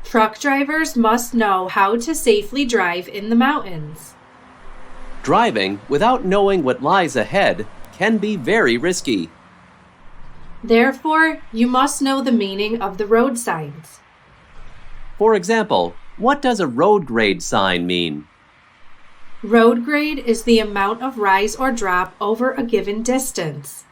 Truck drivers must know how to safely drive in the mountains. Driving without knowing what lies ahead can be very risky. Therefore, you must know the meaning of the road signs. For example, what does a road grade sign mean? Road grade is the amount of rise or drop over a given distance.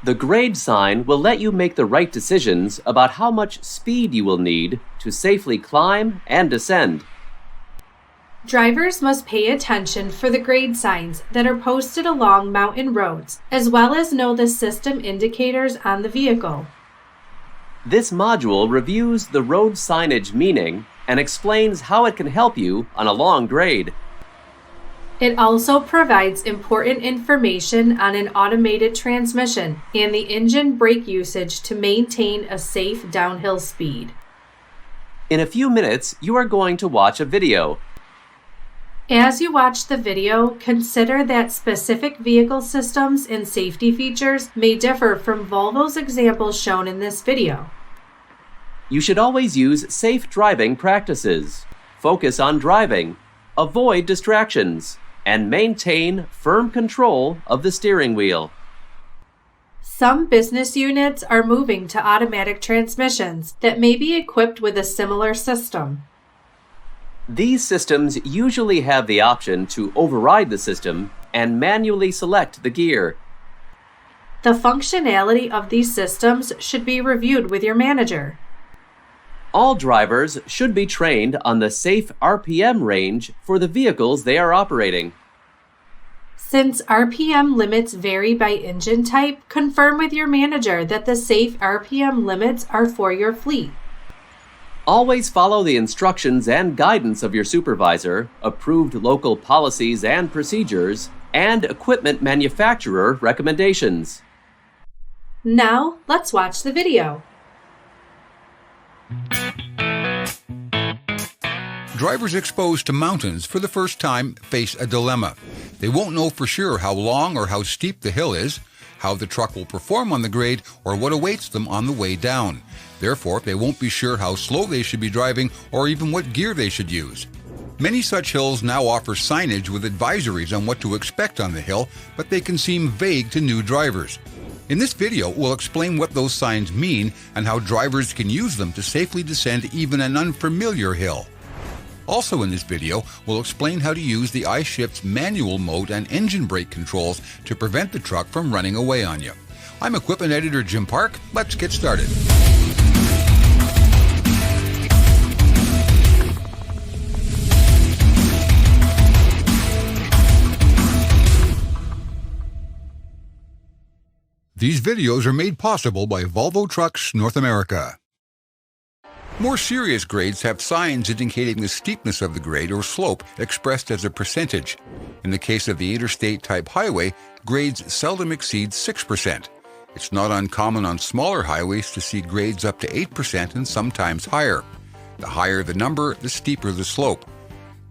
The grade sign will let you make the right decisions about how much speed you will need to safely climb and descend. Drivers must pay attention for the grade signs that are posted along mountain roads, as well as know the system indicators on the vehicle. This module reviews the road signage meaning and explains how it can help you on a long grade. It also provides important information on an automated transmission and the engine brake usage to maintain a safe downhill speed. In a few minutes, you are going to watch a video. As you watch the video, consider that specific vehicle systems and safety features may differ from Volvo's examples shown in this video. You should always use safe driving practices. Focus on driving, avoid distractions, and maintain firm control of the steering wheel. Some business units are moving to automatic transmissions that may be equipped with a similar system. These systems usually have the option to override the system and manually select the gear. The functionality of these systems should be reviewed with your manager. All drivers should be trained on the safe RPM range for the vehicles they are operating. Since RPM limits vary by engine type, confirm with your manager that the safe RPM limits are for your fleet. Always follow the instructions and guidance of your supervisor, approved local policies and procedures, and equipment manufacturer recommendations. Now, let's watch the video. Drivers exposed to mountains for the first time face a dilemma. They won't know for sure how long or how steep the hill is, how the truck will perform on the grade, or what awaits them on the way down. Therefore, they won't be sure how slow they should be driving or even what gear they should use. Many such hills now offer signage with advisories on what to expect on the hill, but they can seem vague to new drivers. In this video, we'll explain what those signs mean and how drivers can use them to safely descend even an unfamiliar hill. Also in this video, we'll explain how to use the iShift's manual mode and engine brake controls to prevent the truck from running away on you. I'm Equipment Editor Jim Park. Let's get started. These videos are made possible by Volvo Trucks North America. More serious grades have signs indicating the steepness of the grade or slope expressed as a percentage. In the case of the interstate-type highway, grades seldom exceed 6%. It's not uncommon on smaller highways to see grades up to 8% and sometimes higher. The higher the number, the steeper the slope.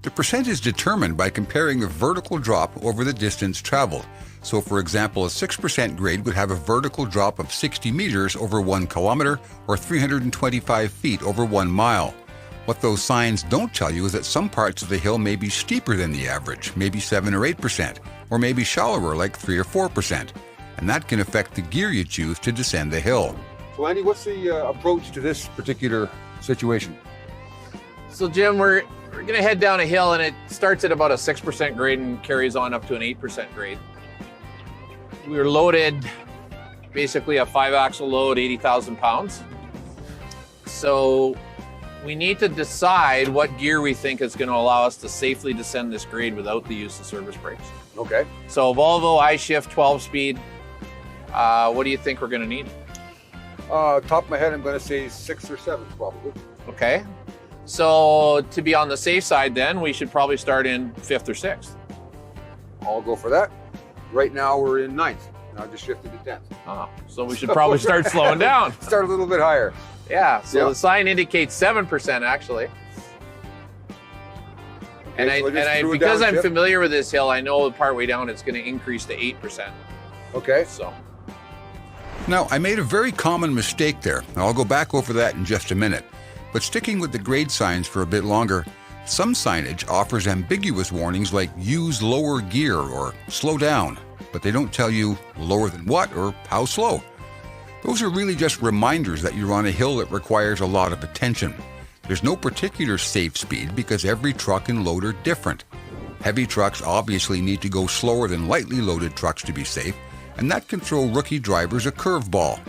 The percent is determined by comparing the vertical drop over the distance traveled. So, for example, a 6% grade would have a vertical drop of 60 meters over 1 kilometer or 325 feet over 1 mile. What those signs don't tell you is that some parts of the hill may be steeper than the average, maybe 7 or 8%, or maybe shallower like 3 or 4%. And that can affect the gear you choose to descend the hill. So Andy, what's the approach to this particular situation? So Jim, we're going to head down a hill and it starts at about a 6% grade and carries on up to an 8% grade. We were loaded, basically a 5-axle load, 80,000 pounds. So we need to decide what gear we think is going to allow us to safely descend this grade without the use of service brakes. Okay. So Volvo iShift 12-speed, what do you think we're going to need? Top of my head, I'm going to say 6 or 7 probably. Okay. So to be on the safe side then, we should probably start in 5th or 6th. I'll go for that. Right now we're in 9th. Now I just shifted to 10th. Oh, so we should probably start slowing down. Start a little bit higher. Yeah, so Yeah. the sign indicates 7% actually. Okay, And because I'm familiar with this hill, I know partway down it's going to increase to 8%. Okay. So Now, I made a very common mistake there, and I'll go back over that in just a minute. But sticking with the grade signs for a bit longer, some signage offers ambiguous warnings like use lower gear or slow down, but they don't tell you lower than what or how slow. Those are really just reminders that you're on a hill that requires a lot of attention. There's no particular safe speed because every truck and load are different. Heavy trucks obviously need to go slower than lightly loaded trucks to be safe, and that can throw rookie drivers a curveball.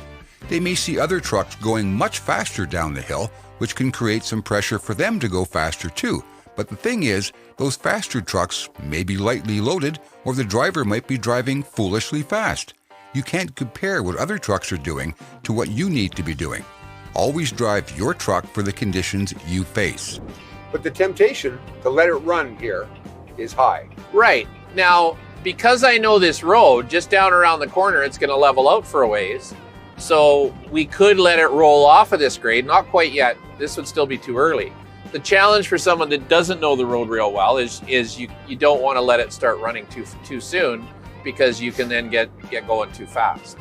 They may see other trucks going much faster down the hill, which can create some pressure for them to go faster too. But the thing is, those faster trucks may be lightly loaded, or the driver might be driving foolishly fast. You can't compare what other trucks are doing to what you need to be doing. Always drive your truck for the conditions you face. But the temptation to let it run here is high. Right. Now, because I know this road, just down around the corner, it's going to level out for a ways. So we could let it roll off of this grade. Not quite yet. This would still be too early. The challenge for someone that doesn't know the road real well is you don't want to let it start running too soon, because you can then get going too fast.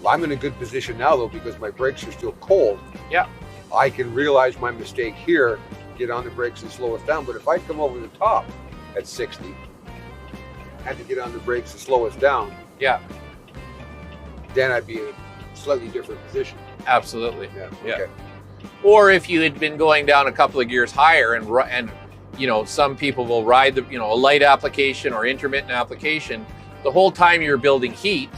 Well, I'm in a good position now though because my brakes are still cold. Yeah. I can realize my mistake here, get on the brakes and slow us down. But if I come over the top at 60, had to get on the brakes and slow us down, Yeah. then I'd be in a slightly different position. Absolutely. Yeah. Yeah. Okay. Or if you had been going down a couple of gears higher and you know, some people will ride the, you know, a light application or intermittent application the whole time you're building heat,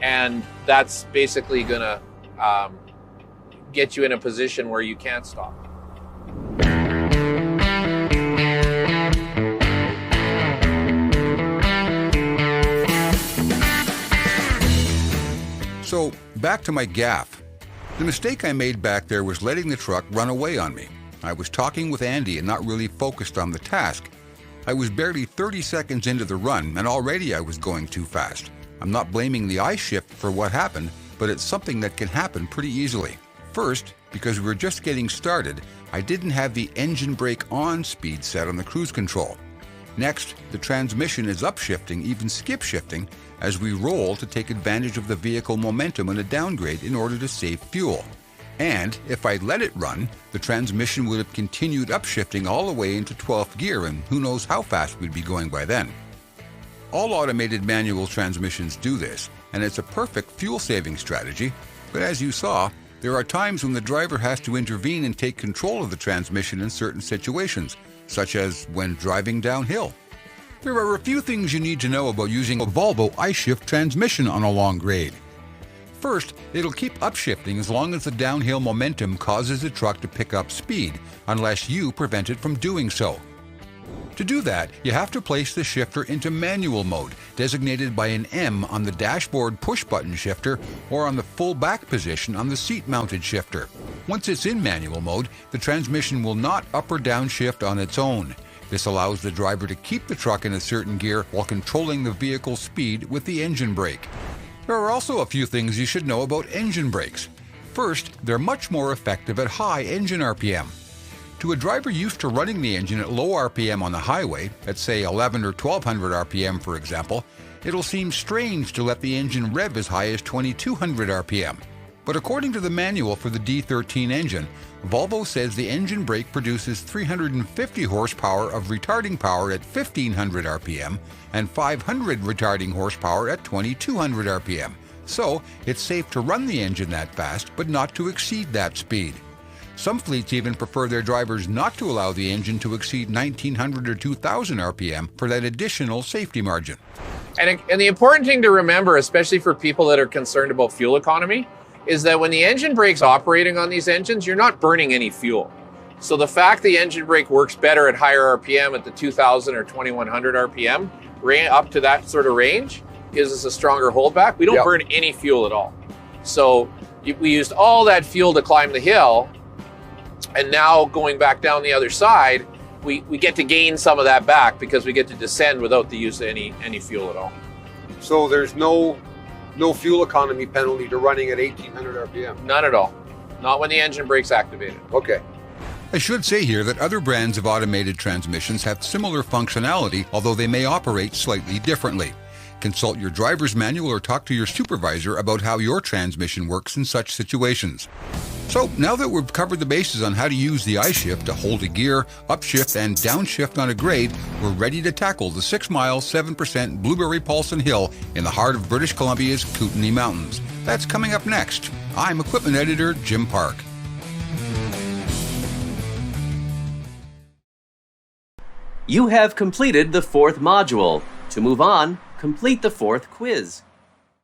and that's basically gonna get you in a position where you can't stop. So, back to my gaffe. The mistake I made back there was letting the truck run away on me. I was talking with Andy and not really focused on the task. I was barely 30 seconds into the run and already I was going too fast. I'm not blaming the I shift for what happened, but it's something that can happen pretty easily. First, because we were just getting started, I didn't have the engine brake on speed set on the cruise control. Next, the transmission is upshifting, even skip shifting, as we roll to take advantage of the vehicle momentum in a downgrade in order to save fuel. And if I'd let it run, the transmission would have continued upshifting all the way into 12th gear, and who knows how fast we'd be going by then. All automated manual transmissions do this, and it's a perfect fuel-saving strategy, but as you saw, there are times when the driver has to intervene and take control of the transmission in certain situations, such as when driving downhill. There are a few things you need to know about using a Volvo I-Shift transmission on a long grade. First, it'll keep upshifting as long as the downhill momentum causes the truck to pick up speed, unless you prevent it from doing so. To do that, you have to place the shifter into manual mode, designated by an M on the dashboard push-button shifter or on the full back position on the seat-mounted shifter. Once it's in manual mode, the transmission will not up or down shift on its own. This allows the driver to keep the truck in a certain gear while controlling the vehicle's speed with the engine brake. There are also a few things you should know about engine brakes. First, they're much more effective at high engine RPM. To a driver used to running the engine at low RPM on the highway, at say 11 or 1200 RPM for example, it'll seem strange to let the engine rev as high as 2200 RPM. But according to the manual for the D13 engine, Volvo says the engine brake produces 350 horsepower of retarding power at 1500 RPM and 500 retarding horsepower at 2200 RPM. So, it's safe to run the engine that fast, but not to exceed that speed. Some fleets even prefer their drivers not to allow the engine to exceed 1900 or 2000 RPM for that additional safety margin. And the important thing to remember, especially for people that are concerned about fuel economy, is that when the engine brake's operating on these engines, you're not burning any fuel. So the fact the engine brake works better at higher RPM at the 2000 or 2100 RPM, up to that sort of range, gives us a stronger holdback. We don't burn any fuel at all. So we used all that fuel to climb the hill, and now going back down the other side, we get to gain some of that back because we get to descend without the use of any fuel at all. So there's no fuel economy penalty to running at 1800 RPM? None at all. Not when the engine brake's activated. Okay. I should say here that other brands of automated transmissions have similar functionality, although they may operate slightly differently. Consult your driver's manual or talk to your supervisor about how your transmission works in such situations. So now that we've covered the bases on how to use the I-shift to hold a gear, upshift, and downshift on a grade, we're ready to tackle the 6-mile, 7% Blueberry Paulson Hill in the heart of British Columbia's Kootenay Mountains. That's coming up next. I'm Equipment Editor Jim Park. You have completed the 4th module. To move on, complete the 4th quiz.